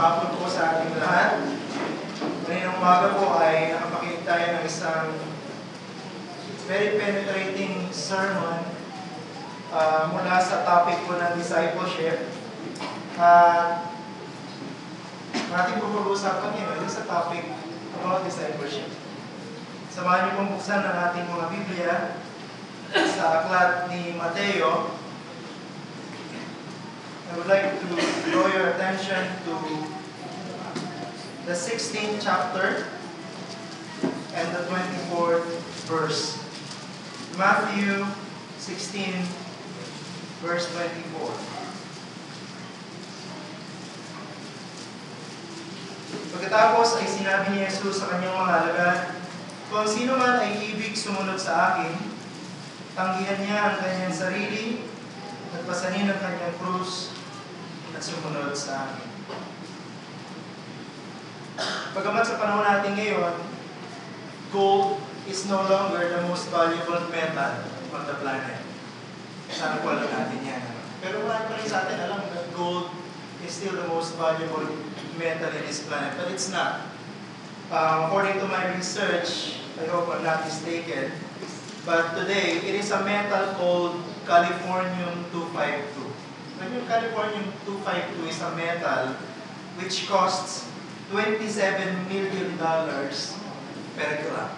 hapon po sa ating lahat. Ngayong umaga po ay nakapakinig tayo ng isang very penetrating sermon mula sa topic po ng discipleship. Ating po pag-uusapan ngayon sa topic about discipleship. Samahan niyo pong buksan ng ating mga Biblia sa aklat ni Mateo. I would like to draw your attention to the 16th chapter and the 24th verse. Matthew 16, verse 24. Pagkatapos ay sinabi ni Jesus sa kanyang mga alagad, "Kung sino man ay ibig sumunod sa akin, tanggihan niya ang kanyang sarili, at pasanin ang kanyang krus, at sumunod sa akin." Bagamat sa panahon natin ngayon, gold is no longer the most valuable metal on the planet. Sana po alam natin yan. Pero marami pa rin sa atin alam that gold is still the most valuable metal in this planet. But it's not. According to my research, I hope I'm not mistaken, but today, it is a metal called Californium 252. Yung Californium 252 is a metal which costs $27 million per gram.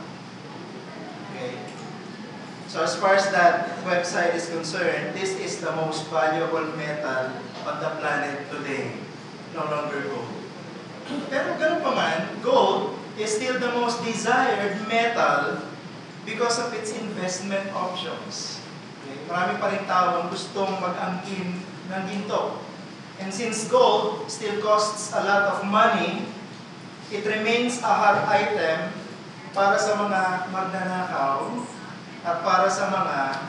Okay? So as far as that website is concerned, this is the most valuable metal on the planet today. No longer gold. Pero ganun pa man, gold is still the most desired metal because of its investment options. Okay? Marami pa rin tao ang gustong mag-angkin ng ginto. And since gold still costs a lot of money, it remains a hot item para sa mga magnanakaw at para sa mga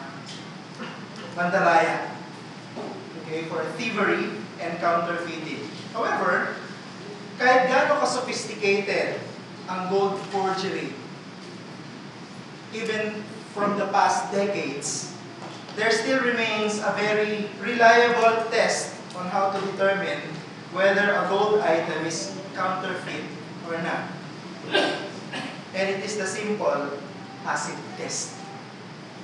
mandalaya. Okay, for thievery and counterfeiting. However, kahit gaano ka-sophisticated ang gold forgery, even from the past decades, there still remains a very reliable test on how to determine whether a gold item is counterfeit or not. And it is the simple acid test.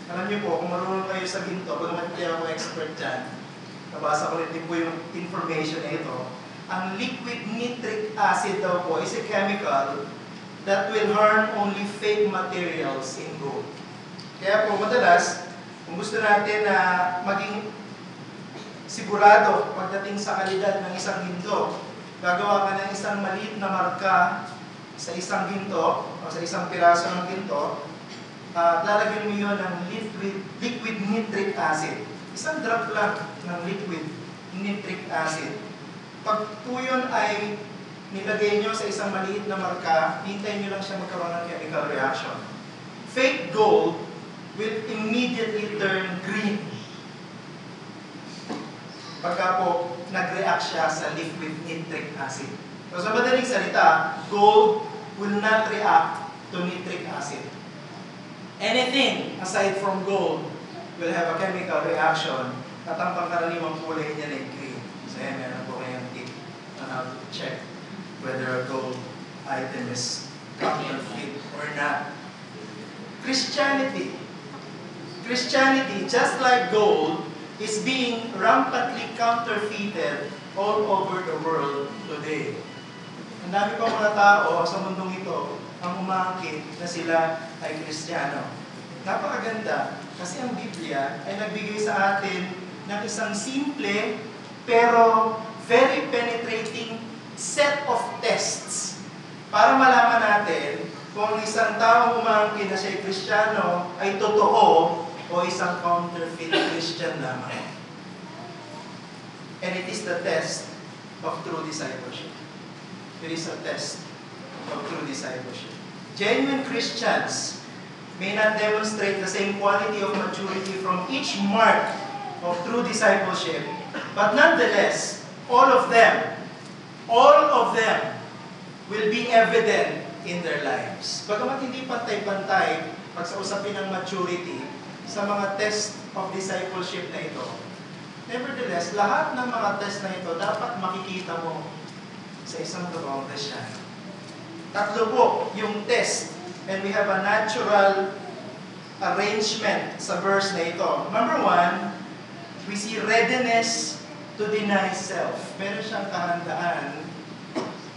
Alam niyo po, kung marunong kayo sa ginto, bagamat hindi ako expert dyan, nabasa ko rin din po yung information na ito, ang liquid nitric acid daw po is a chemical that will harm only fake materials in gold. Kaya po madalas, kung gusto natin na maging sigurado pagdating sa kalidad ng isang ginto, gagawa ka ng isang maliit na marka sa isang ginto o sa isang piraso ng ginto at lalagyan mo yun ng liquid nitric acid. Isang drop lang ng liquid nitric acid. Pag po yun ay nilagay nyo sa isang maliit na marka, hintayin nyo lang siya magkaroon ng chemical reaction. Fake gold will immediately turn green pagka po nag-react siya sa liquid nitric acid. So sa madaling salita, gold will not react to nitric acid. Anything aside from gold will have a chemical reaction at ang pangkaraniwang kulay niya ay green. So yan, meron po kayong tip on how to check whether a gold item is counterfeit or not. Christianity, just like gold, is being rampantly counterfeited all over the world today. Ang dami pang mga tao sa mundong ito ang umaangkin na sila ay Kristiyano. Napakaganda kasi ang Biblia ay nagbigay sa atin ng isang simple pero very penetrating set of tests para malaman natin kung isang taong umaangkin na siya ay Kristiyano ay totoo o isang counterfeit Christian lamang. And it is the test of true discipleship. It is a test of true discipleship. Genuine Christians may not demonstrate the same quality of maturity from each mark of true discipleship, but nonetheless, all of them will be evident in their lives. Bagamat hindi pantay-pantay pag sa usapin ng maturity sa mga test of discipleship na ito, nevertheless, lahat ng mga test na ito dapat makikita mo sa sa isang totoong Kristyano. Tatlo po yung test. And we have a natural arrangement sa verse na ito. Number 1, we see readiness to deny self. Meron siyang kahandaan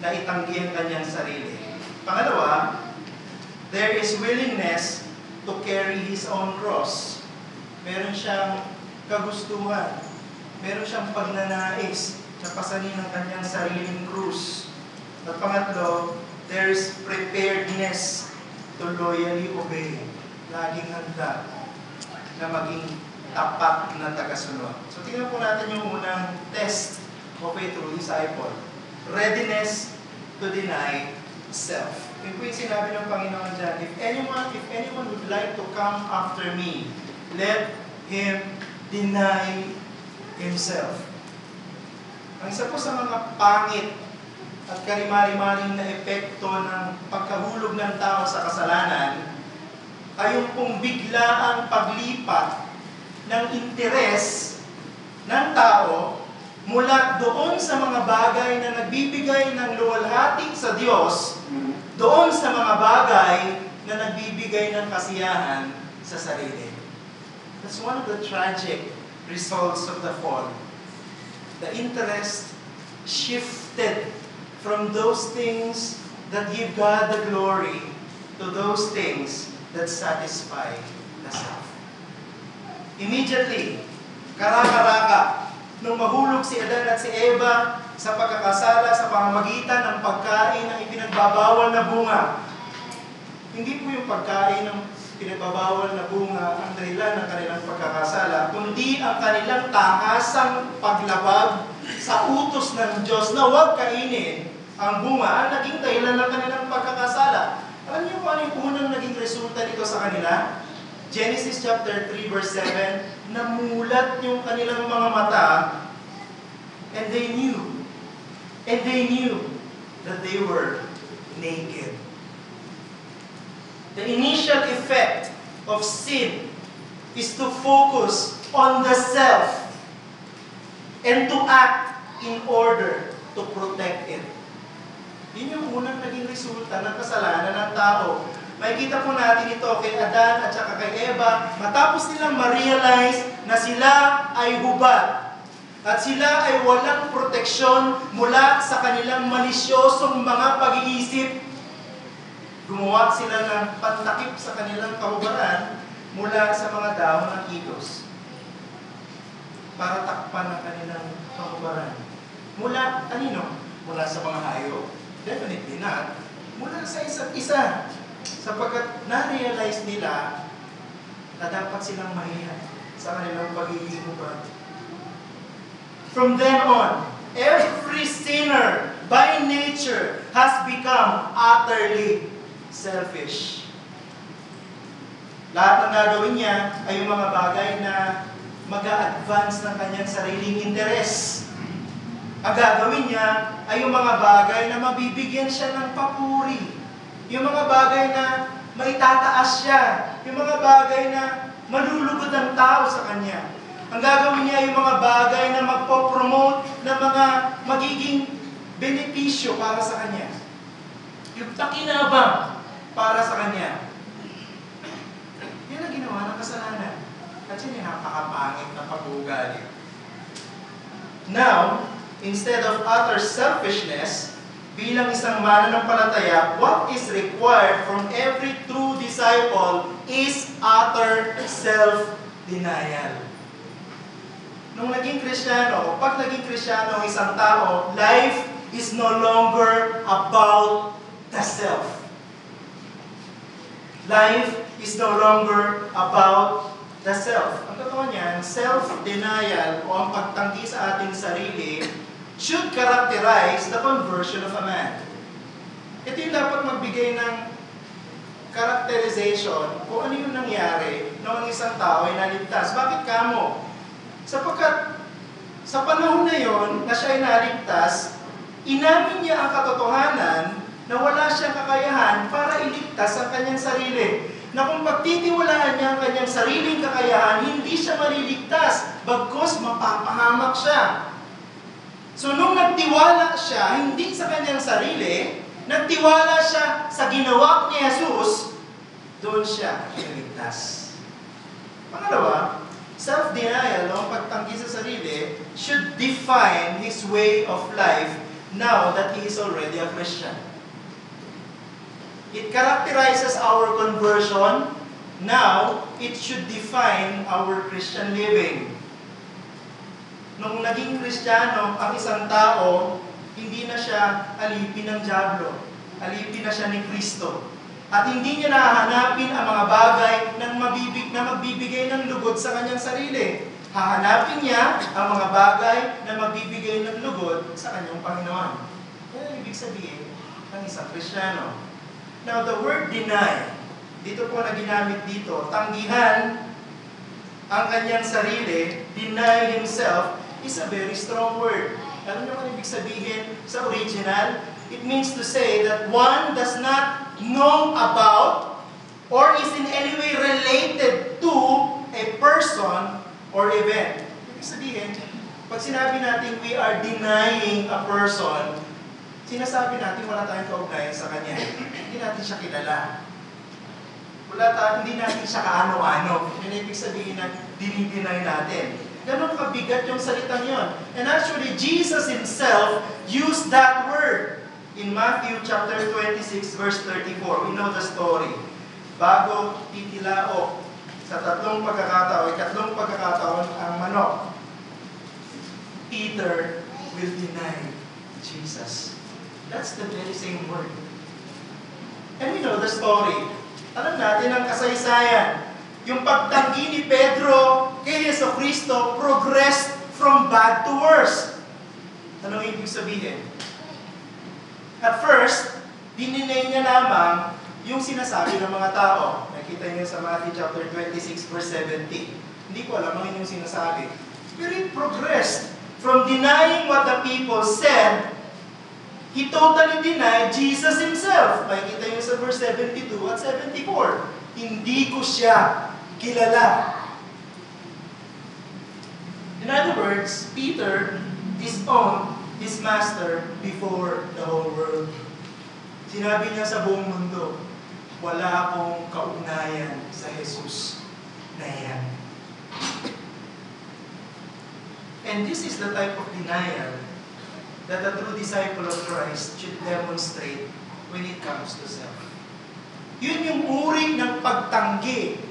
na itanggi ang kanyang sarili. Pangalawa, there is willingness to carry his own cross. Meron siyang kagustuhan. Meron siyang pagnanais na pasanin ang kanyang sariling krus. At pangatlo, there is preparedness to loyally obey. Laging handa na maging tapat na tagasunod. So tingnan po natin yung unang test of a true disciple. Readiness to deny self. Yun po yung sinabi ng Panginoon dyan, if anyone would like to come after me, let him deny himself. Ang isa po sa mga pangit at karimari-maring na epekto ng pagkahulog ng tao sa kasalanan ay yung pong biglaang paglipat ng interes ng tao mula doon sa mga bagay na nagbibigay ng luwalhati sa Diyos, doon sa mga bagay na nagbibigay ng kasiyahan sa sarili. That's one of the tragic results of the fall. The interest shifted from those things that give God the glory to those things that satisfy the self. Immediately, karaka-raka, nung mahulog si Adan at si Eva sa pagkakasala sa pamamagitan ng pagkain ng ipinagbabawal na bunga. Hindi po yung pagkain ng pinagbabawal na bunga ang dahilan ng kanilang pagkakasala, kundi ang kanilang takasang paglabag sa utos ng Diyos na huwag kainin ang bunga ang naging dahilan ng kanilang pagkakasala. Alam niyo kung ano yung unang naging resulta nito sa kanila? Genesis chapter 3 verse 7, namulat yung kanilang mga mata and they knew that they were naked. The initial effect of sin is to focus on the self and to act in order to protect it. Yun yung unang naging resulta ng kasalanan ng tao. Makikita po natin ito kay Adan at saka kay Eva, matapos nilang ma-realize na sila ay hubad at sila ay walang proteksyon mula sa kanilang malisyosong mga pag-iisip. Gumawa sila ng pantakip sa kanilang kahubaran mula sa mga dahon ng igos para takpan ang kanilang kahubaran. Mula, anino? Mula sa mga hayop? Definitely not. Mula sa isa't isa. Sapagkat na-realize nila na dapat silang mahiya sa kanilang pagiging hubad. From then on, every sinner by nature has become utterly selfish. Lahat ng gagawin niya ay yung mga bagay na mag-a-advance ng kanyang sariling interes. Ang gagawin niya ay yung mga bagay na mabibigyan siya ng papuri. Yung mga bagay na maitataas siya. Yung mga bagay na malulugod ang tao sa kanya. Ang gagawin niya ay yung mga bagay na magpo-promote ng mga magiging benepisyo para sa kanya. Yung pakinabang para sa kanya. Yan ang ginawa ng kasalanan. At yan yung napakapangit na pag-uugali. Now, instead of utter selfishness, bilang isang mananampalataya, what is required from every true disciple is utter self-denial. Nung naging Kristiyano, pag naging Kristiyano ang isang tao, life is no longer about the self. Life is no longer about the self. Ang totoo niyan, self-denial o ang pagtanggi sa ating sarili should characterize the conversion of a man. Ito yung dapat magbigay ng characterization kung ano yung nangyari nung ang isang tao ay naligtas. Bakit kamo? Sapagkat sa panahon na yon na siya ay naligtas, inamin niya ang katotohanan na wala siyang kakayahan para iligtas ang kanyang sarili. Na kung pagtitiwalaan niya ang kanyang sariling kakayahan, hindi siya maliligtas, bagkus mapapahamak siya. So nung nagtiwala siya, hindi sa kanyang sarili, nagtiwala siya sa ginawa ni Jesus, doon siya naligtas. Pangalawa, self-denial o pagtanggi sa sarili should define his way of life now that he is already a Christian. It characterizes our conversion. Now, it should define our Christian living. Nung naging Kristiyano, ang isang tao, hindi na siya alipin ng dyablo. Alipin na siya ni Kristo. At hindi niya nahahanapin ang mga bagay na magbibigay ng lugod sa kanyang sarili. Hahanapin niya ang mga bagay na magbibigay ng lugod sa kanyang Panginoon. Yan ang ibig sabihin ng isang Kristiyano. Now, the word deny, dito po na ginamit dito, tanggihan ang kanyang sarili, deny himself, is a very strong word. Alam niyo kung ibig sabihin sa original? It means to say that one does not know about or is in any way related to a person or event. Ibig sabihin, pag sinabi natin we are denying a person, sinasabi natin wala tayong kaugnayan sa kanya. Hindi natin siya kilala. Hindi natin siya kaano-ano. Yun ang ibig sabihin na dinideny natin. Ganon kabigat yung salitang yon. And actually, Jesus himself used that word in Matthew chapter 26, verse 34. We know the story. Bago titilaok sa tatlong pagkakataon ang manok, Peter will deny Jesus. That's the very same word. And we know the story. Alam natin ang kasaysayan. Yung pagtanggi ni Pedro kay Jesucristo progressed from bad to worse. Anong ibig sabihin? At first, dininay niya lamang yung sinasabi ng mga tao. Nakita niyo sa Matthew chapter 26, verse 70. Hindi ko alam ang inyong sinasabi. Pero it progressed from denying what the people said. He totally denied Jesus himself. Makikita niyo sa verse 72 at 74. Hindi ko siya kilala. In other words, Peter disowned his master before the whole world. Sinabi niya sa buong mundo, wala akong kaugnayan sa Jesus na yan. And this is the type of denial that a true disciple of Christ should demonstrate when it comes to self. Yun yung uri ng pagtanggi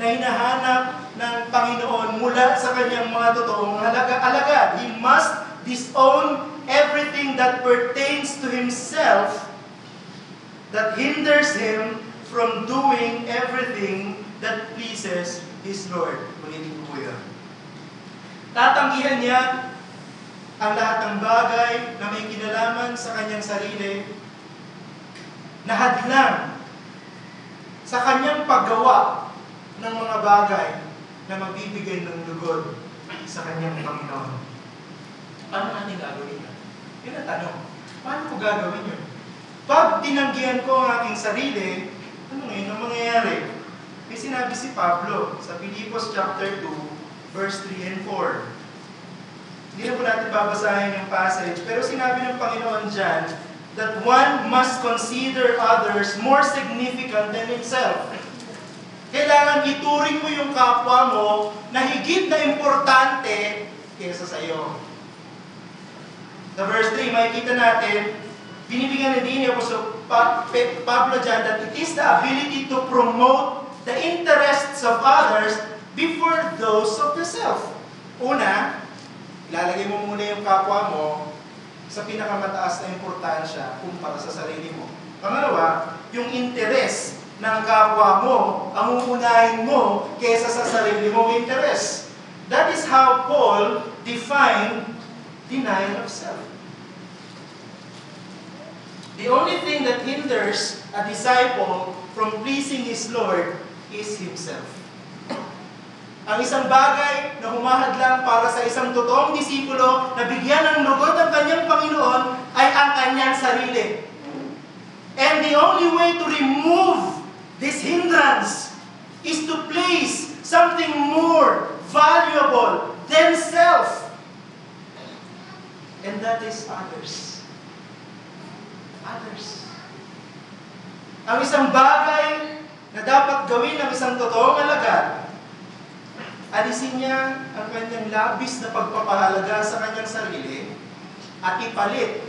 na hinahanap ng Panginoon mula sa kanyang mga totoong alagad. He must disown everything that pertains to himself that hinders him from doing everything that pleases his Lord. Ulitin ko yan. Tatanggihan niya ang lahat ng bagay na may kinalaman sa kanyang sarili na hadlang sa kanyang paggawa ng mga bagay na magbibigay ng lugod sa kanyang Panginoon. Paano natin gagawin yan? Yun ang tanong. Paano ko gagawin yun? Pag tinanggihan ko ang aking sarili, ano ngayon ang mangyayari? May sinabi si Pablo sa Filipos chapter 2, verse 3 and 4. Hindi na po natin babasahin yung passage, pero sinabi ng Panginoon dyan that one must consider others more significant than himself. Kailangan ituring mo yung kapwa mo na higit na importante kaysa sa iyo. Sa verse 3, makikita natin, binibigyan na din ni Apostol Pablo dyan that it is the ability to promote the interests of others before those of the self. Una, ilalagay mo muna yung kapwa mo sa pinakamataas na importansya kumpara sa sarili mo. Pangalawa, yung interes ng kapwa mo, ang uunahin mo kaysa sa sarili mong interes. That is how Paul defined denial of self. The only thing that hinders a disciple from pleasing his Lord is himself. Ang isang bagay na humahadlang para sa isang totoong disipulo na bigyan ng lugod ang kanyang Panginoon ay ang kanyang sarili. And the only way to remove this hindrance is to place something more valuable than self. And that is others. Others. Ang isang bagay na dapat gawin ng isang totoong alagad, alisin niya ang kanyang labis na pagpapahalaga sa kanyang sarili at ipalit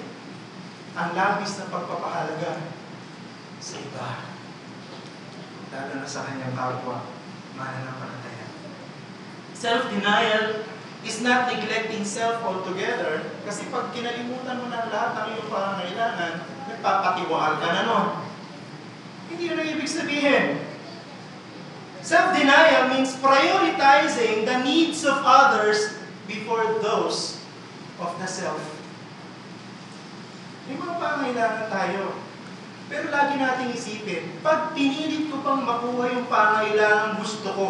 ang labis na pagpapahalaga sa iba. Lalo na sa kanyang kapwa, mananampalataya. Self-denial is not neglecting self altogether, kasi pag kinalimutan mo na lahat ng iyong pangangailangan, nagpapatiwaan ka na nun. Hindi yun ang ibig sabihin. Self-denial means prioritizing the needs of others before those of the self. May mga pangangailangan tayo. Pero lagi nating isipin, pag pinilit ko pang makuha yung pangangailangan gusto ko,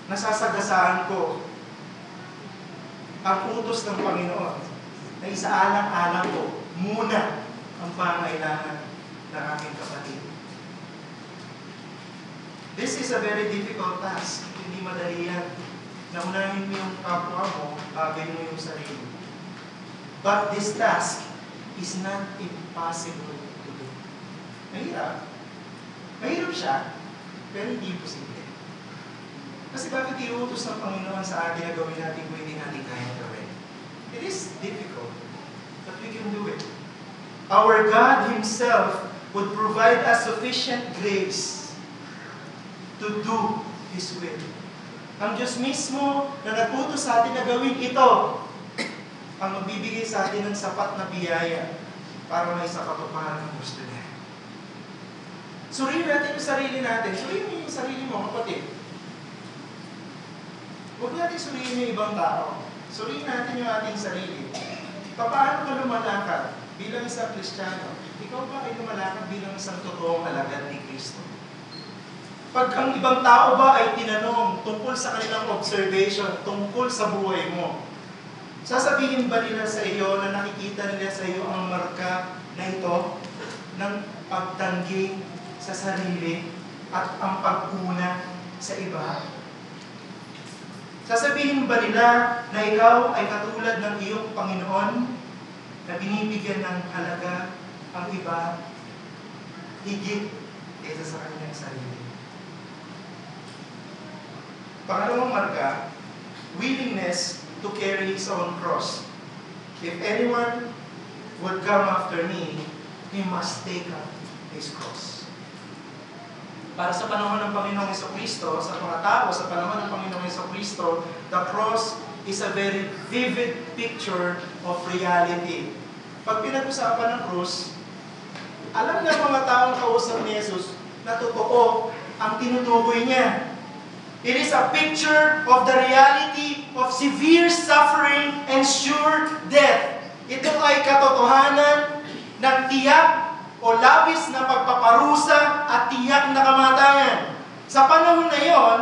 nasasagasaan ko ang utos ng Panginoon na isaalang-alang ko muna ang pangangailangan ng aking kapatid. This is a very difficult task. Hindi madali yan. Naunahin mo yung kapwa mo, bagay mo yung sarili. But this task is not impossible to do. Mahirap. Mahirap siya, pero hindi imposible. Kasi bakit iutos ng Panginoon sa atin na gawin natin kung hindi natin kaya gawin? It is difficult, but we can do it. Our God Himself would provide us sufficient grace to do His will. Ang Diyos mismo na nag-utos sa atin na gawin ito, ang magbibigay sa atin ng sapat na biyaya para may sa katuparan ng gusto niya. Suriin natin yung sarili natin. Suriin mo yung sarili mo, kapatid. Huwag natin suriin yung ibang tao. Suriin natin yung ating sarili. Paano ka lumalakad bilang isang Kristiyano? Ikaw ba ay lumalakad bilang isang totoong alagad ni Kristo? Pag ang ibang tao ba ay tinanong tungkol sa kanilang observation, tungkol sa buhay mo, sasabihin ba nila sa iyo na nakikita nila sa iyo ang marka na ito ng pagtanggi sa sarili at ang pag-una sa iba? Sasabihin ba nila na ikaw ay katulad ng iyong Panginoon na binibigyan ng halaga ang iba higit kaysa sa kanyang sarili? Pangalawang marka, willingness to carry his own cross. If anyone would come after me, he must take up his cross. Para sa panahon ng Panginoong Jesucristo, sa mga tao sa panahon ng Panginoong Jesucristo, the cross is a very vivid picture of reality. Pag pinag-usapan ng cross, alam na mga taong kausap ni Jesus na totoo ang tinutukoy niya. It is a picture of the reality of severe suffering and sure death. Ito ay katotohanan ng tiyak o labis na pagpaparusa at tiyak na kamatayan. Sa panahon na yon,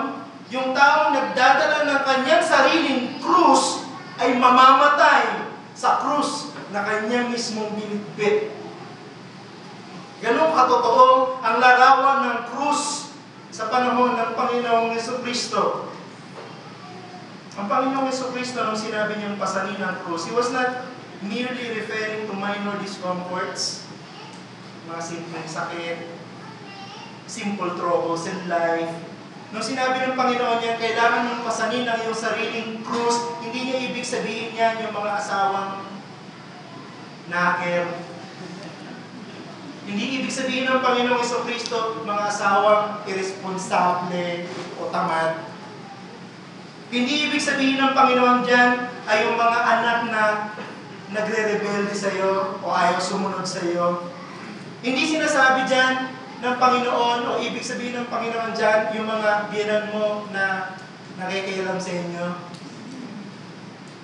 yung taong nagdadala ng kanyang sariling krus ay mamamatay sa krus na kanyang mismong binitbit. Ganun katotoo ang larawan ng krus sa panahon ng Panginoong Jesucristo. Ang Panginoong Jesucristo, nung sinabi niyang pasanin ng krus, He was not merely referring to minor discomforts, mga simpleng sakit, simple troubles in life. Nung sinabi ng Panginoon niya, kailangan mong pasanin ang iyong sariling krus, hindi niya ibig sabihin niya yung mga asawang naker. Hindi ibig sabihin ng Panginoong Jesucristo mga asawang irresponsable o tamad. Hindi ibig sabihin ng Panginoon dyan ay yung mga anak na nagre-rebelde sa iyo o ayaw sumunod sa iyo. Hindi sinasabi dyan ng Panginoon o ibig sabihin ng Panginoon dyan yung mga biyenan mo na nakikialam sa inyo.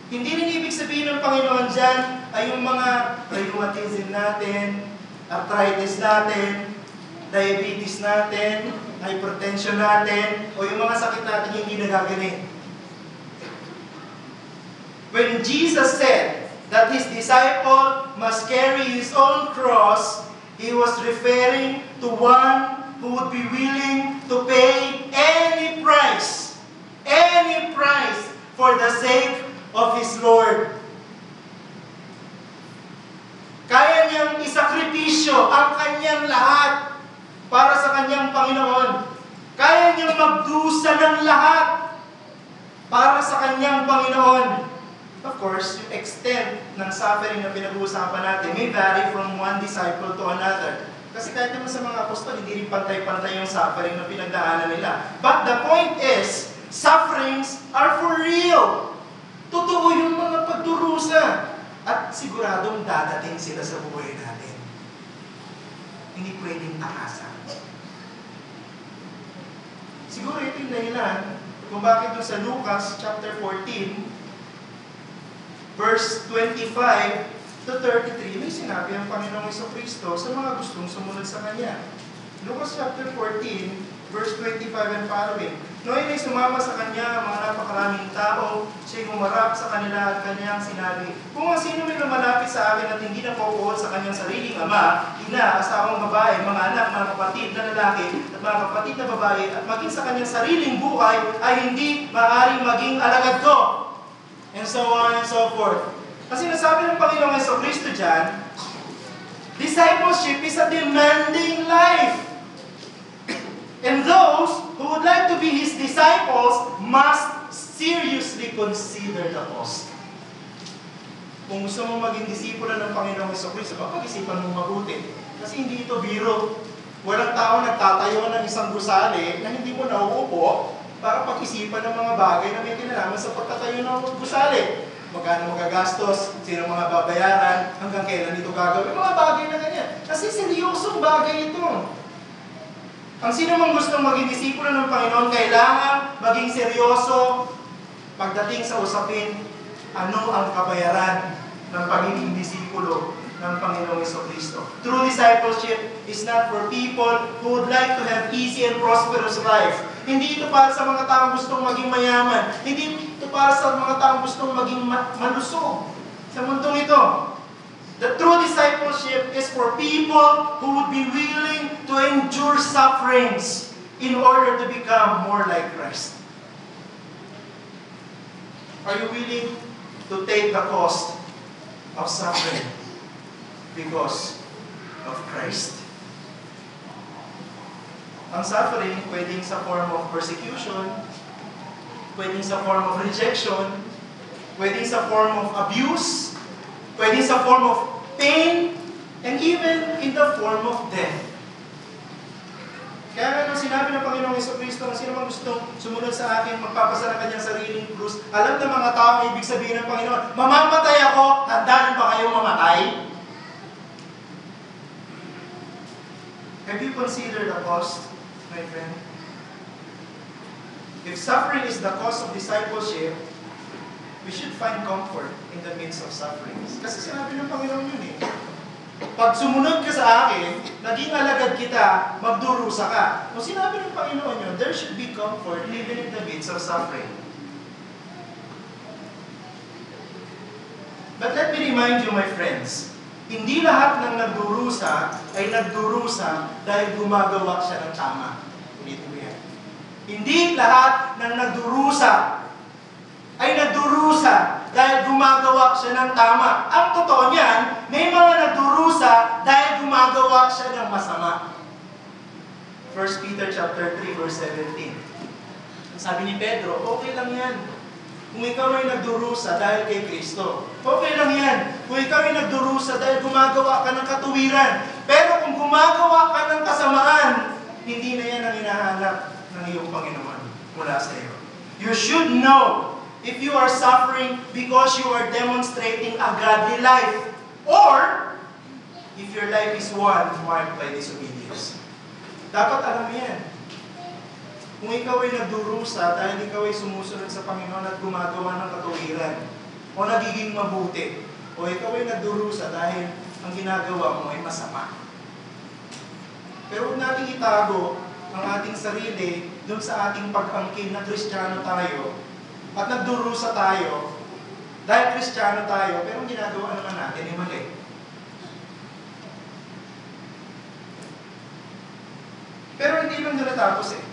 Hindi rin ibig sabihin ng Panginoon dyan ay yung mga rheumatism natin, arthritis natin, diabetes natin, hypertension natin, o yung mga sakit natin hindi nagagaling. When Jesus said that His disciple must carry his own cross, He was referring to one who would be willing to pay any price for the sake of his Lord. Kaya niyang isakripisyo ang kanyang lahat para sa kanyang Panginoon. Kaya niyang magdusa ng lahat para sa kanyang Panginoon. Of course, yung extent ng suffering na pinag-uusapan natin may vary from one disciple to another. Kasi kahit naman sa mga apostol, hindi rin pantay-pantay yung suffering na pinagdaanan nila. But the point is, sufferings are for real. Totoo yung mga pagdurusa. At siguradong dadating sila sa buhay natin. Hindi pwedeng takasan. Siguro ito yung dahilan kung bakit doon sa Lucas chapter 14, verse 25 to 33, may sinabi ang Panginoong Jesucristo sa mga gustong sumunod sa Kanya. Lucas chapter 14, verse 25 and following. Noon ay sumama sa Kanya mga napakaraming tao, siya'y humarap sa kanila at Kanyang sinabi, kung ang sino may lumalapit sa akin at hindi napupuhod sa kanyang sariling ama, ina, asawang babae, mga anak, mga kapatid na lalaki, at mga kapatid na babae, at maging sa kanyang sariling buhay, ay hindi maaaring maging alagad ko. And so on and so forth. Kasi nasabi ng Panginoong Jesucristo dyan, discipleship is a demanding life. And those who would like to be His disciples must seriously consider the cost. Kung gusto mong maging disipulo ng Panginoong Jesucristo, pag-isipan mong mabuti. Kasi hindi ito biro. Walang tao nagtatayo ng isang gusali na hindi mo nauupo para pag-isipan ng mga bagay na may kinalaman sa pagtatayo ng gusali. Magkano magagastos, sino mga babayaran, hanggang kailan ito gagawin. Mga bagay na ganyan. Kasi seryosong bagay ito. Ang sino mang gustong maging disipulo ng Panginoon, kailangan maging seryoso pagdating sa usapin, ano ang kabayaran ng pagiging disipulo ng Panginoong Jesucristo. True discipleship is not for people who would like to have easy and prosperous life. Hindi ito para sa mga taong gustong maging mayaman. Hindi ito para sa mga taong gustong maging malusog sa mundong ito. The true discipleship is for people who would be willing to endure sufferings in order to become more like Christ. Are you willing to take the cost of suffering because of Christ? Ang suffering, pwedeng sa form of persecution, pwedeng sa form of rejection, pwedeng sa form of abuse, pwedeng sa form of pain, and even in the form of death. Kaya nung sinabi ng Panginoong Jesucristo, sino man gustong sumunod sa akin, magpapasa ng kanyang sariling krus, alam ng mga tao ang ibig sabihin ng Panginoon, mamamatay ako, handa ba kayong mamatay? Have you considered the cost, my friend? If suffering is the cost of discipleship, we should find comfort in the midst of sufferings. Kasi sinabi ng Panginoon yun eh. Pag sumunod ka sa akin, naging alagad kita, magdurusa ka. Kung sinabi ng Panginoon yun, there should be comfort even in the midst of suffering. But let me remind you, my friends, hindi lahat ng nagdurusa ay nagdurusa dahil gumagawa siya ng tama. Ulitin mo yan. Hindi lahat ng nagdurusa ay nagdurusa dahil gumagawa siya ng tama. Ang totoo niyan, may mga nagdurusa dahil gumagawa siya ng masama. 1 Peter chapter 3, verse 17. Sabi ni Pedro, okay lang yan. Kung ikaw ay nagdurusa dahil kay Kristo, okay lang yan. Kung ikaw ay nagdurusa dahil gumagawa ka ng katuwiran. Pero kung gumagawa ka ng kasamaan, hindi na yan ang hinahanap ng iyong Panginoon mula sa iyo. You should know if you are suffering because you are demonstrating a godly life, or if your life is one marked by disobedience. Dapat alam mo yan. Kung ikaw ay nagdurusa dahil ikaw ay sumusunod sa Panginoon at gumagawa ng katuwiran, o nagiging mabuti, o ikaw ay nagdurusa dahil ang ginagawa mo ay masama. Pero huwag nating itago ang ating sarili dun sa ating pag-angkin na Kristiyano tayo at nagdurusa tayo dahil Kristiyano tayo, pero ang ginagawa naman natin ay mali. Pero hindi lang doon natapos eh.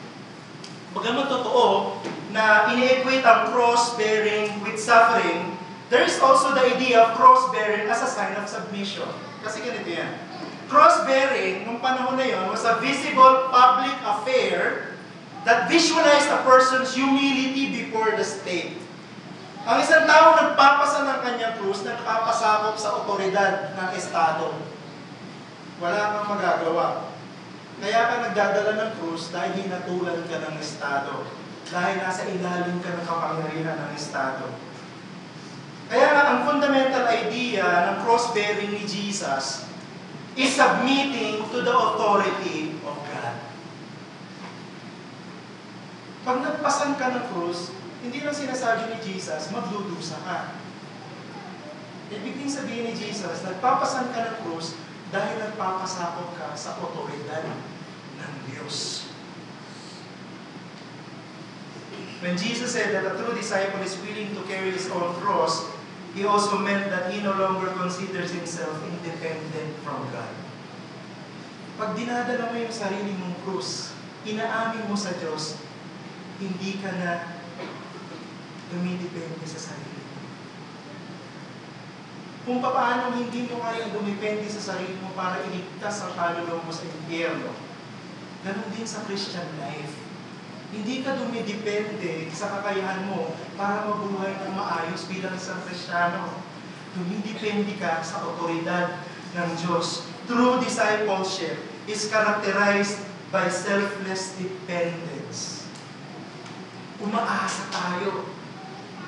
Bagamat totoo na ini-equate ang cross-bearing with suffering, there is also the idea of cross-bearing as a sign of submission. Kasi ganito yan. Cross-bearing, nung panahon na yun, was a visible public affair that visualized a person's humility before the state. Ang isang tao nagpapasa ng kanyang krus, nagpapasakop sa otoridad ng estado. Wala kang magagawa. Kaya ka nagdadala ng krus dahil hinatulan ka ng estado. Dahil nasa ilalim ka ng kapangyarihan ng estado. Kaya nga, ang fundamental idea ng cross-bearing ni Jesus is submitting to the authority of God. Pag nagpasan ka ng krus, hindi lang sinasabi ni Jesus, magdudusa ka. Ibig din sabihin ni Jesus, nagpapasan ka ng krus dahil nagpapasakop ka sa otoridad ng Diyos. When Jesus said that a true disciple is willing to carry his own cross, he also meant that he no longer considers himself independent from God. Pag dinadala mo yung sarili mong krus, inaamin mo sa Diyos, hindi ka na dumidepende sa sarili mo. Kung paano hindi mo kayang dumipende sa sarili mo para iligtas ang kaluluwa mo sa impyerno, ganun din sa Christian life. Hindi ka dumidepende sa kakayahan mo para mabuhay ng maayos bilang isang Kristiyano. Dumidepende ka sa otoridad ng Diyos. True discipleship is characterized by selfless dependence. Umaasa tayo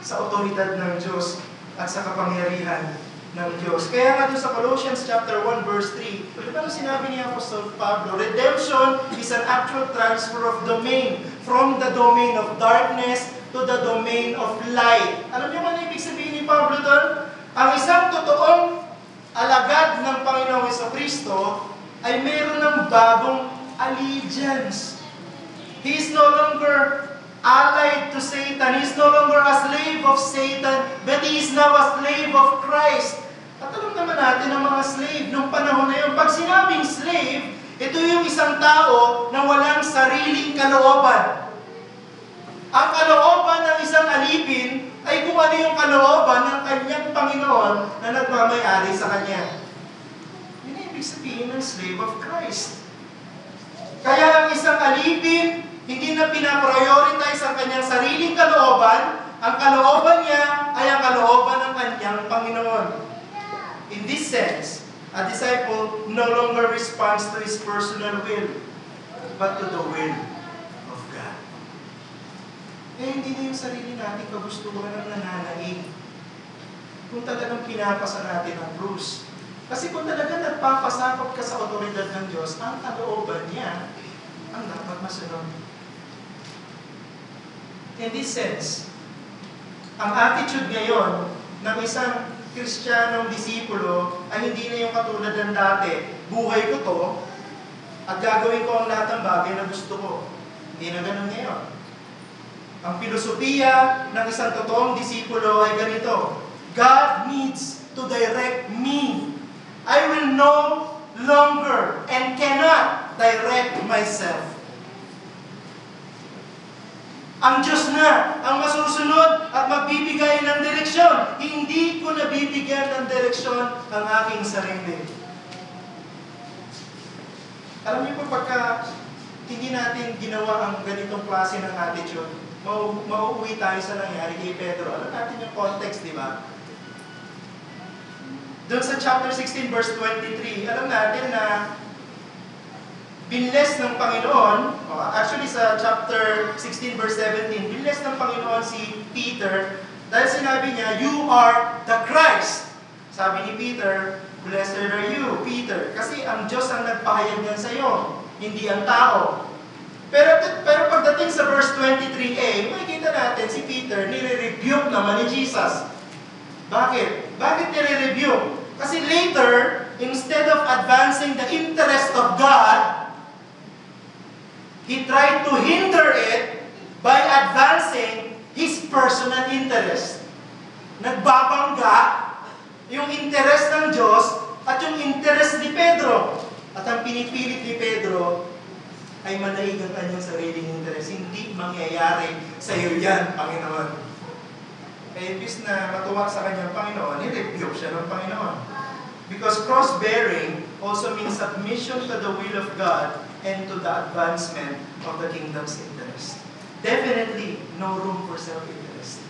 sa otoridad ng Diyos at sa kapangyarihan ng Diyos. Kaya nga doon sa Colossians chapter 1 verse 3, ano ba sinabi ni Apostol Pablo? Redemption is an actual transfer of domain from the domain of darkness to the domain of light. Alam niyo ano ibig sabihin ni Pablo doon? Ang isang totoong alagad ng Panginoong Jesucristo ay mayroon ng bagong allegiance. He is no longer allied to Satan. He is no longer a slave of Satan, but he is now a slave of Christ. At alam naman natin ang mga slave nung panahon na yun. Pag sinabing slave, ito yung isang tao na walang sariling kalooban. Ang kalooban ng isang alipin ay kung ano yung kalooban ng kanyang Panginoon na nagmamayari sa kanya. Yun ang ibig sabihin ng slave of Christ. Kaya ang isang alipin, hindi na pinaprioritize ang kanyang sariling kalooban, ang kalooban niya ay ang kalooban ng kanyang Panginoon. In this sense, a disciple no longer responds to his personal will, but to the will of God. Eh, hindi na yung sarili natin kagustuhan ang nananaig. Kung talagang pinapasa natin ang krus. Kasi kung talagang nagpapasakop ka sa otoridad ng Diyos, ang kalooban niya ang dapat masunod. In this sense, ang attitude ngayon ng isang Kristiyanong disipulo ay hindi na yung katulad ng dati. Buhay ko to at gagawin ko ang lahat ng bagay na gusto ko. Hindi na ganun ngayon. Ang filosofiya ng isang totoong disipulo ay ganito. God needs to direct me. I will no longer and cannot direct myself. Ang Diyos na ang masusunod at magbibigay ng direksyon. Hindi ko nabibigyan ng direksyon ang aking sarili. Alam niyo po, pagka hindi natin ginawa ang ganitong klase ng attitude, mauuwi tayo sa nangyari kay Pedro. Alam natin yung context, di ba? Doon sa chapter 16 verse 23, alam natin na binless ng Panginoon, actually sa chapter 16 verse 17, binless ng Panginoon si Peter dahil sinabi niya, "You are the Christ." Sabi ni Peter, "Blessed are you, Peter." Kasi ang Diyos ang nagpahayag niyan sa iyo, hindi ang tao. Pero pagdating sa verse 23a, makikita natin si Peter, nire-rebuke naman ni Jesus. Bakit? Bakit nire-rebuke? Kasi later, instead of advancing the interest of God, he tried to hinder it by advancing his personal interest. Nagbabangga yung interest ng Diyos at yung interest ni Pedro. At ang pinipilit ni Pedro ay manaig ang kanyang sariling interest. Hindi mangyayari sa iyo yan, Panginoon. Kaya imbis na matuwa sa kanyang Panginoon, nirebuke siya ng Panginoon. Because cross-bearing also means submission to the will of God and to the advancement of the kingdom's interest. Definitely, no room for self-interest.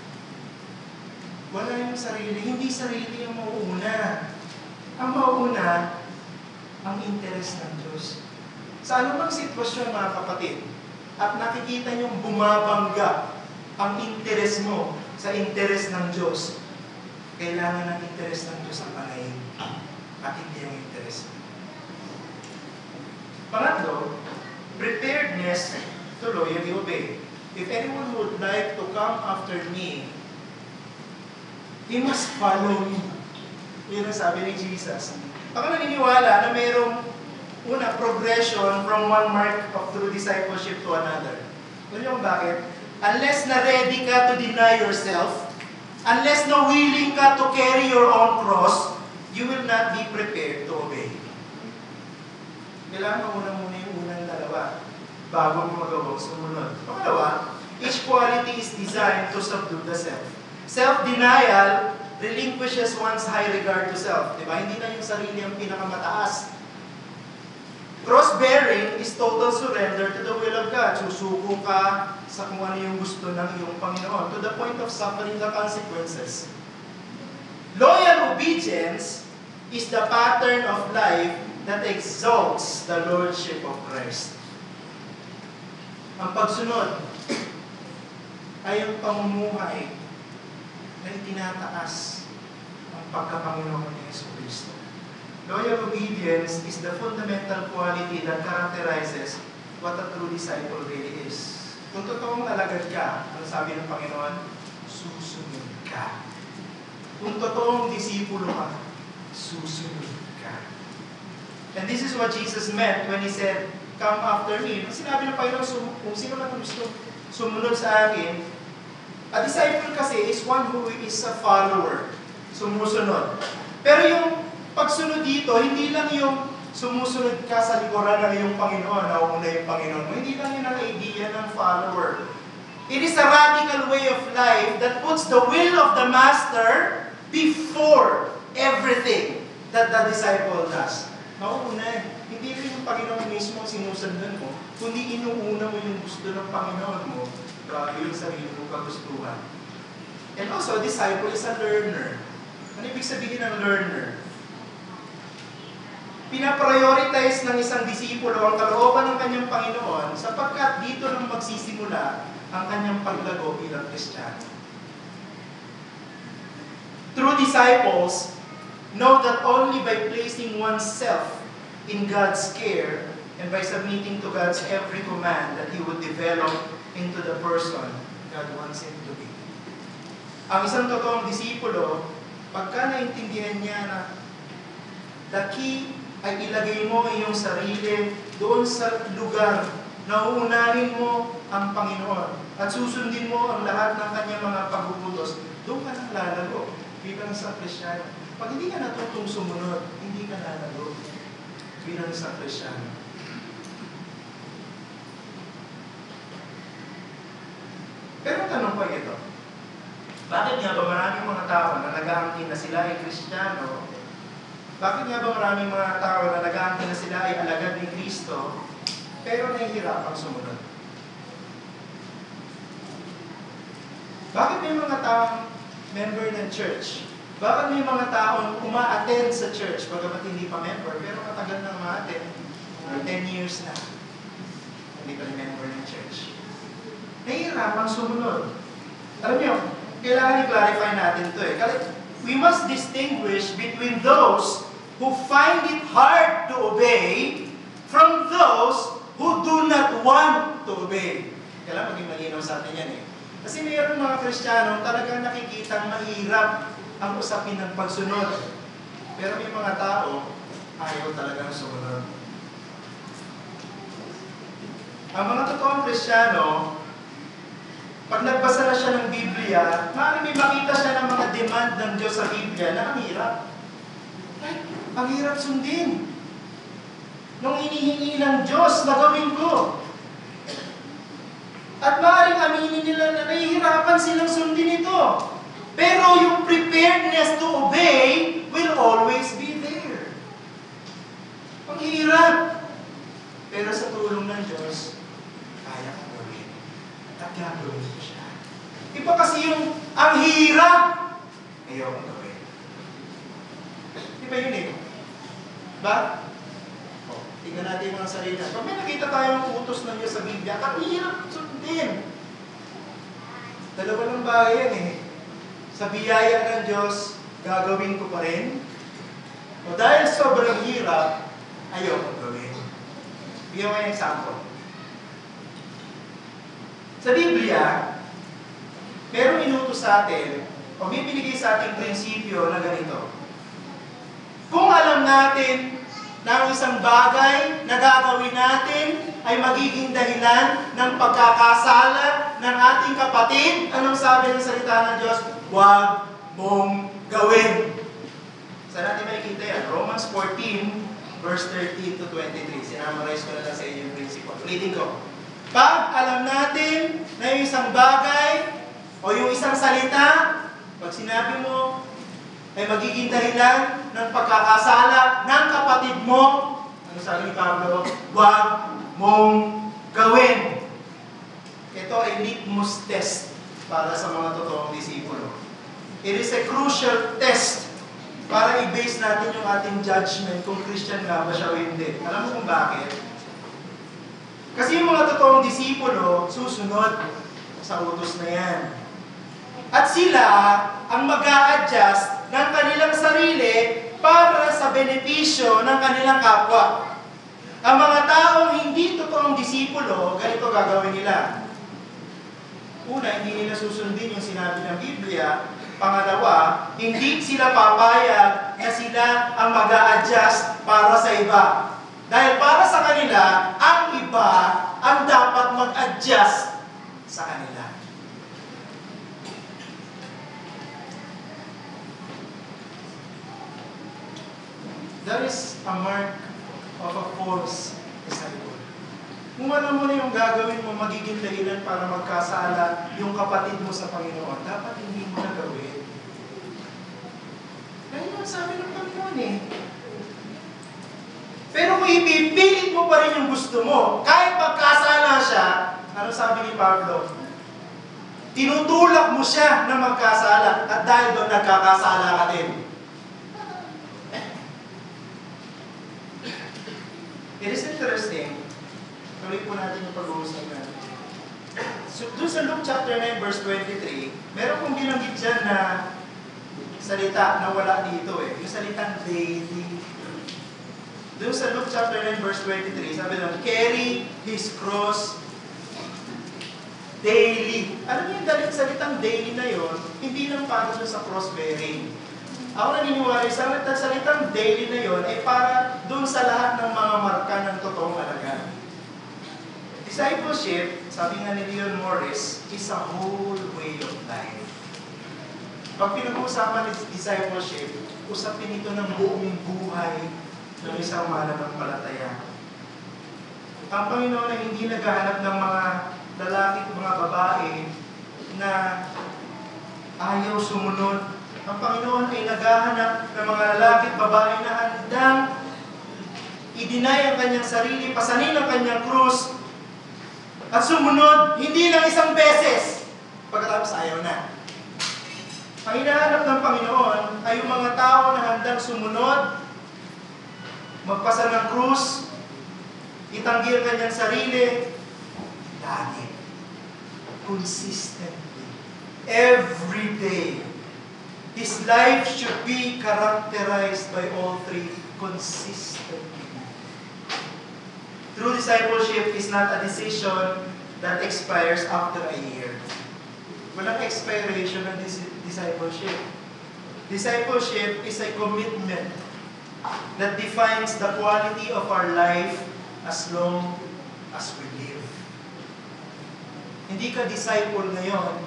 Wala yung sarili, hindi sarili yung mauuna. Ang mauuna, ang interest ng Diyos. Sa anumang sitwasyon, mga kapatid, at nakikita niyong bumabangga ang interest mo sa interest ng Diyos, kailangan ng interest ng Diyos ang panayin at hindi yung interest mo. Pangatlo, preparedness to loyally obey. If anyone would like to come after me, he must follow me. Yun ang sabi ni Jesus. Ako naniniwala na mayroong progression from one mark of true discipleship to another. Alam niyo kung bakit? Unless na ready ka to deny yourself, unless na willing ka to carry your own cross, you will not be prepared to obey. Kailangan muna yung unang dalawa bago mo magawang sumunod. Pangalawa, each quality is designed to subdue the self. Self-denial relinquishes one's high regard to self. Diba? Hindi na yung sarili ang pinakamataas. Cross-bearing is total surrender to the will of God. Susuko ka sa kung ano yung gusto ng iyong Panginoon to the point of suffering the consequences. Loyal obedience is the pattern of life that exalts the Lordship of Christ. Ang pagsunod ay ang pamumuhay na itinataas ang pagkapanginoon ni Yesu Cristo. Loyal obedience is the fundamental quality that characterizes what a true disciple really is. Kung totoong alagad ka, ano sabi ng Panginoon? Susunod ka. Kung totoong disipulo ka, susunod ka. And this is what Jesus meant when He said, "Come after me." Sinabi ng Panginoon, kung sino man gusto sumunod sa akin, a disciple kasi is one who is a follower, sumusunod. Pero yung pagsunod dito, hindi lang yung sumusunod ka sa likuran ng iyong Panginoon, nauna yung Panginoon mo. Hindi lang yun ang idea ng follower. It is a radical way of life that puts the will of the Master before everything that the disciple does. Nauna, hindi rin yung Panginoon mismo ang sinusundan mo, kundi inuuna mo yung gusto ng Panginoon mo, bago yung sarili mo kagustuhan. And also, a disciple is a learner. Ano ibig sabihin ng learner? Pinaprioritize ng isang disipulo ang kalooban ng kanyang Panginoon sapagkat dito nang magsisimula ang kanyang paglago bilang Kristiyano. True disciples know that only by placing oneself in God's care and by submitting to God's every command that He would develop into the person God wants him to be. Ang isang totoong disipulo, pagka naintindihan niya na the key ay ilagay mo iyong sarili doon sa lugar na uunahin mo ang Panginoon at susundin mo ang lahat ng kanyang mga pagbubutos, doon ka nang lalago bilang isang Kristiyano. Pag hindi ka natutong sumunod, hindi ka lalago bilang isang Kristiyano. Pero tanong ko ito, bakit nga ba maraming mga tao na nag-aangkin na sila ay Kristiyano? Bakit nga ba maraming mga tao na nag-aangkin na sila ay alagad ni Kristo, pero nahihirapang sumunod? Bakit may mga taong member ng church? Bakit may mga taong uma-attend sa church, bagamat hindi pa member, pero matagal na uma-attend, 10 years na, hindi pa member ng church? Nahihirapang sumunod. Alam niyo, kailangan i-clarify natin ito eh. We must distinguish between those who find it hard to obey from those who do not want to obey. Kailangan maging malinaw sa atin yan eh. Kasi mayroong mga Kristiyano talagang nakikita mahirap ang usapin ng pagsunod. Pero may mga tao, ayaw talagang sumunod. Ang mga totoong Kristiyano, pag nagbasa na siya ng Biblia, maaaring may makita siya ng mga demand ng Diyos sa Biblia na ang hirap. Ay, ang hirap sundin. Nung inihingi ng Diyos na gawin ko. At maaaring aminin nila na nahihirapan silang sundin ito. Pero yung preparedness to obey will always be there. Ang hirap. Pero sa tulong ng Diyos, kaya kang gawin. At gagawin ko siya. Iba kasi yung ang hirap, ayaw kong gawin. Di ba yun eh? Ba? O, tingnan natin yung mga sarili. Pag may nakita tayong utos ng Diyos sa Biblia, ang hirap sundin. Dalawa lang bagay yan eh. Sa biyaya ng Diyos, gagawin ko pa rin. O dahil sobrang hirap, ayaw kong gawin. Bigyan ko yung example. Sa Biblia, merong inutos sa atin, o may binigay sa ating prinsipyo na ganito. Kung alam natin na ang isang bagay na gagawin natin ay magiging dahilan ng pagkakasala ng ating kapatid, anong sabi ng salita ng Diyos? Huwag mong gawin. Saan natin makikita yan? Romans 14, verse 13 to 23. Sinamarize ko na lang sa inyo yung principle. Ulitin ko. Pag alam natin na yung isang bagay o yung isang salita, pag sinabi mo, ay magiging dahilan ng pagkakasala ng kapatid mo, ano sabi ni Pablo? Huwag mong gawin. Ito ay litmus test para sa mga totoong disipulo. It is a crucial test para i-base natin yung ating judgment kung Christian nga ba siya o hindi. Alam mo kung bakit? Kasi yung mga totoong disipulo, susunod sa utos na yan. At sila ang mag-a-adjust ng kanilang sarili para sa benepisyo ng kanilang kapwa. Ang mga taong hindi totoong disipulo, ganito gagawin nila. Una, hindi nila susundin yung sinabi ng Biblia. Pangalawa, hindi sila papayag na sila ang mag-a-adjust para sa iba. Dahil para sa kanila, ang iba ang dapat mag-adjust sa kanila. That is a mark of a false disciple. Kung alam mo na yung gagawin mo magiging dahilan para magkasala yung kapatid mo sa Panginoon, dapat hindi mo na gawin. Dahil yun sabi ng Panginoon eh. Pero kung ipipilit mo pa rin yung gusto mo, kahit magkasala siya, ano sabi ni Pablo? Tinutulak mo siya na magkasala at dahil doon nagkakasala ka din. It is interesting. Tuloy po natin yung pag-uusapan. So, doon sa Luke chapter 9 verse 23, meron kong binanggit dyan na salita na wala dito eh. Yung salitang daily. Doon sa Luke chapter 9 verse 23, sabi doon, carry his cross daily. Alam niyo yung dalit salitang daily na yon, hindi lang para doon sa cross bearing. Ako naniniwala, sa salitang daily na yon ay para doon sa lahat ng mga marka ng totoong alaga. Discipleship, sabi nga ni Leon Morris, is a whole way of life. Pag pinag-uusapan ng discipleship, usapin ito ng buong buhay ng isang mananampalataya. Ang Panginoon ay hindi naghahanap ng mga lalaki at mga babae na ayaw sumunod. Ang Panginoon ay naghahanap ng mga lalaki at babae na handang i-deny ang kanyang sarili, pasanin ang kanyang krus, at sumunod, hindi lang isang beses, pagkatapos ayaw na. Ang hinahanap ng Panginoon ay yung mga tao na handang sumunod, magpasa ng krus, itanggi ang kanyang sarili, lagi, consistently, every day. His life should be characterized by all three consistently. True discipleship is not a decision that expires after a year. Walang expiration ng discipleship. Discipleship is a commitment that defines the quality of our life as long as we live. Hindi ka disciple ngayon,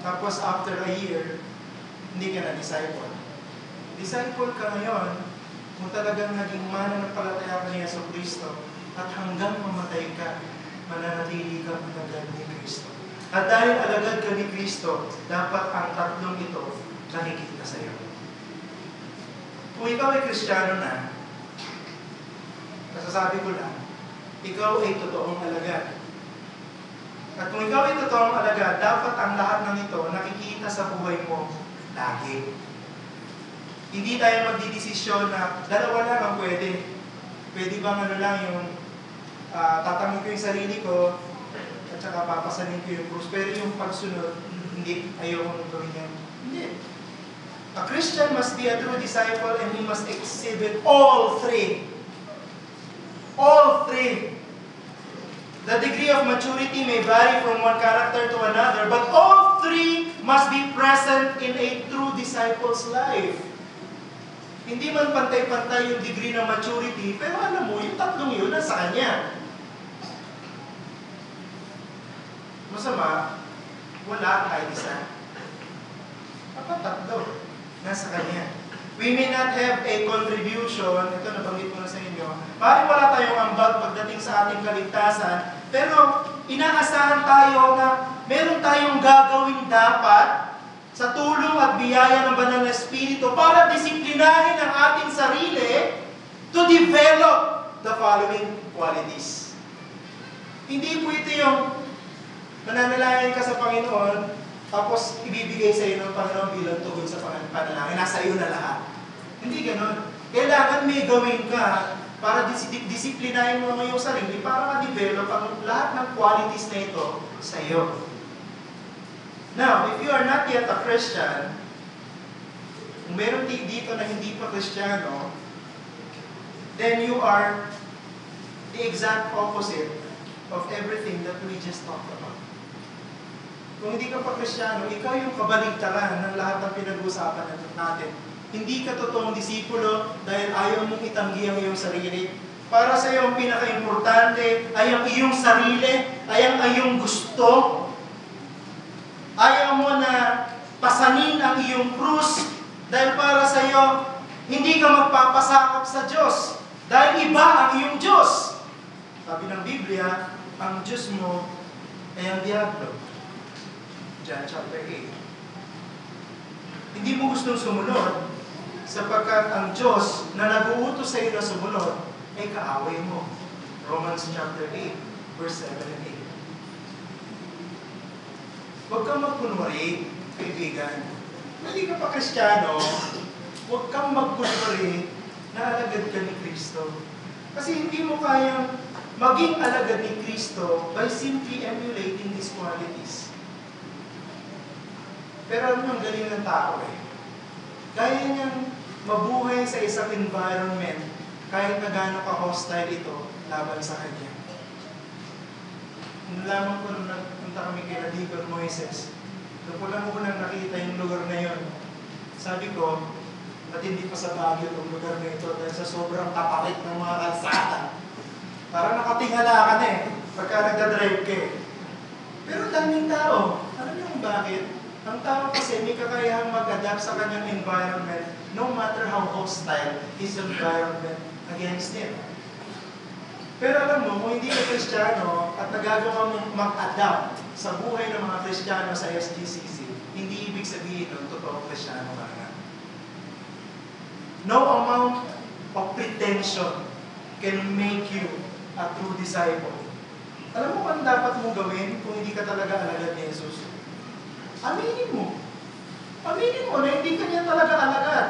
tapos after a year, hindi ka na disciple. Disciple ka ngayon kung talagang naging mananampalataya ka niya sa Kristo at hanggang mamatay ka, mananatili ka matagal ni Kristo. At dahil alagad ka ni Kristo, dapat ang tatlong ito nakikita sa iyo. Kung ikaw ay Kristiyano na, masasabi ko lang, ikaw ay totoong alagad. At kung ikaw ay totoong alagad, dapat ang lahat ng ito nakikita sa buhay mo lagi. Hindi tayo magdidesisyon na dalawa lang ang pwede. Pwede bang yung tatanggol ko yung sarili ko at saka papasanin ko yung krus. Pero yung pagsunod, hindi, ayoko gawin yan. Hindi. A Christian must be a true disciple and he must exhibit all three. All three. The degree of maturity may vary from one character to another, but all three must be present in a true disciple's life. Hindi man pantay-pantay yung degree ng maturity, pero alam mo, yung tatlong yun nasa kanya. Masama, wala kahit isa. Dapat tatlo. Nasa kanya. We may not have a contribution, ito nabanggit ko na sa inyo, maaaring wala tayong ambag pagdating sa ating kaligtasan, pero inaasahan tayo na meron tayong gagawin dapat sa tulong at biyaya ng Banal na Espiritu para disiplinahin ang ating sarili to develop the following qualities. Hindi po ito yung mananalangin ka sa Panginoon, tapos ibibigay sa iyo ng Panginoon bilang tugon sa panalangin. Nasa iyo na lahat. Hindi ganon. Kailangan may gawin ka para disiplinahin mo ang iyong sarili para ma-develop ang lahat ng qualities na ito sa iyo. Now, if you are not yet a Christian, kung meron dito na hindi pa Kristiyano, then you are the exact opposite of everything that we just talked about. Kung hindi ka pa Kristiyano, ikaw yung kabaligtaran ng lahat ng pinag-uusapan natin. Hindi ka totoong disipulo dahil ayaw mong itanggi ang iyong sarili. Para sa iyo, ang pinaka-importante ay ang iyong sarili, ay ang iyong gusto. Ayaw mo na pasanin ang iyong krus dahil para sa iyo, hindi ka magpapasakop sa Diyos dahil iba ang iyong Diyos. Sabi ng Biblia, ang Diyos mo ay ang diablo. John chapter 8. Hindi mo gustong sumunod sapagkat ang Diyos na nag-uutos sa iyo na sumunod ay kaaway mo. Romans chapter 8, verse 7 and 8. Huwag kang magkunwari, kaibigan. Hindi ka pa Kristiyano, huwag kang magkunwari na alagad ka ni Kristo. Kasi hindi mo kayang maging alagad ni Kristo by simply emulating His qualities. Pero ano yung galing ng tao Kaya niyang mabuhay sa isang environment kahit na gano'n ka-hostile ito laban sa kanya. Nalaman ko nung nagpunta kami kay Deacon Moises, doon ko lang unang nakita yung lugar na yun. Sabi ko, ba't hindi pa sa Baguio itong lugar na ito dahil sa sobrang kapakit ng mga kalsada. Parang nakatingala ka na pagka nagdadrive ka Pero daming tao. Alam niyo kung bakit? Ang tao kasi may kakayahang mag-adapt sa kanyang environment no matter how hostile his environment against him. Pero alam mo, kung hindi ka Kristiyano at nagagawa mong mag-adapt sa buhay ng mga Kristiyano sa SGCC, hindi ibig sabihin ng totoong Kristiyano ka na. No amount of pretension can make you a true disciple. Alam mo kung dapat mong gawin kung hindi ka talaga alagad ni Jesus? Aminin mo. Aminin mo na hindi ka niya talaga alagad.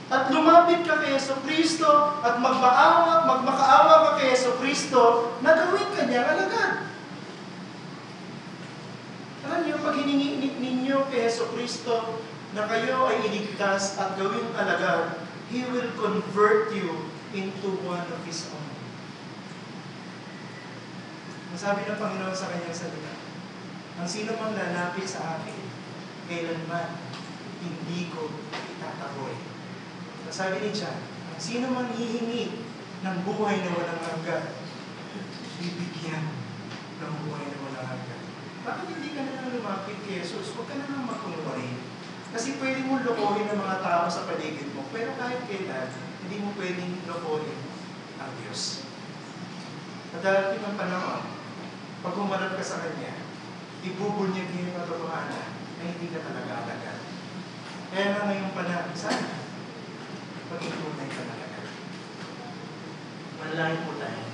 At lumapit ka kay Jesucristo at magmakaawa ka kay Jesucristo na gawin ka niya alagad. Alam niyo, pag hiningi ninyo kay Jesucristo na kayo ay iligtas at gawin alagad, He will convert you into one of His own. Masabi ng Panginoon sa kanyang salita, ang sino mang lalapit sa akin, kailanman hindi ko itataboy. Sabi ni John, ang sino mang hihingi ng buhay na walang hanggan, bibigyan ng buhay na walang hanggan. Bakit hindi ka na lumapit kay Jesus? Huwag ka na lang magkunwari. Kasi pwede mo lokohin ng mga tao sa paligid mo, pero kahit kailan, hindi mo pwedeng lokohin ang Diyos. At darating ang panahon, pag humarap ka sa Kanya, ibubunyag niyo yung katotohanan na hindi ka talaga alaga. Kaya nga ngayong panahon, sana, maging tunay ka talaga. Manalangin po tayo.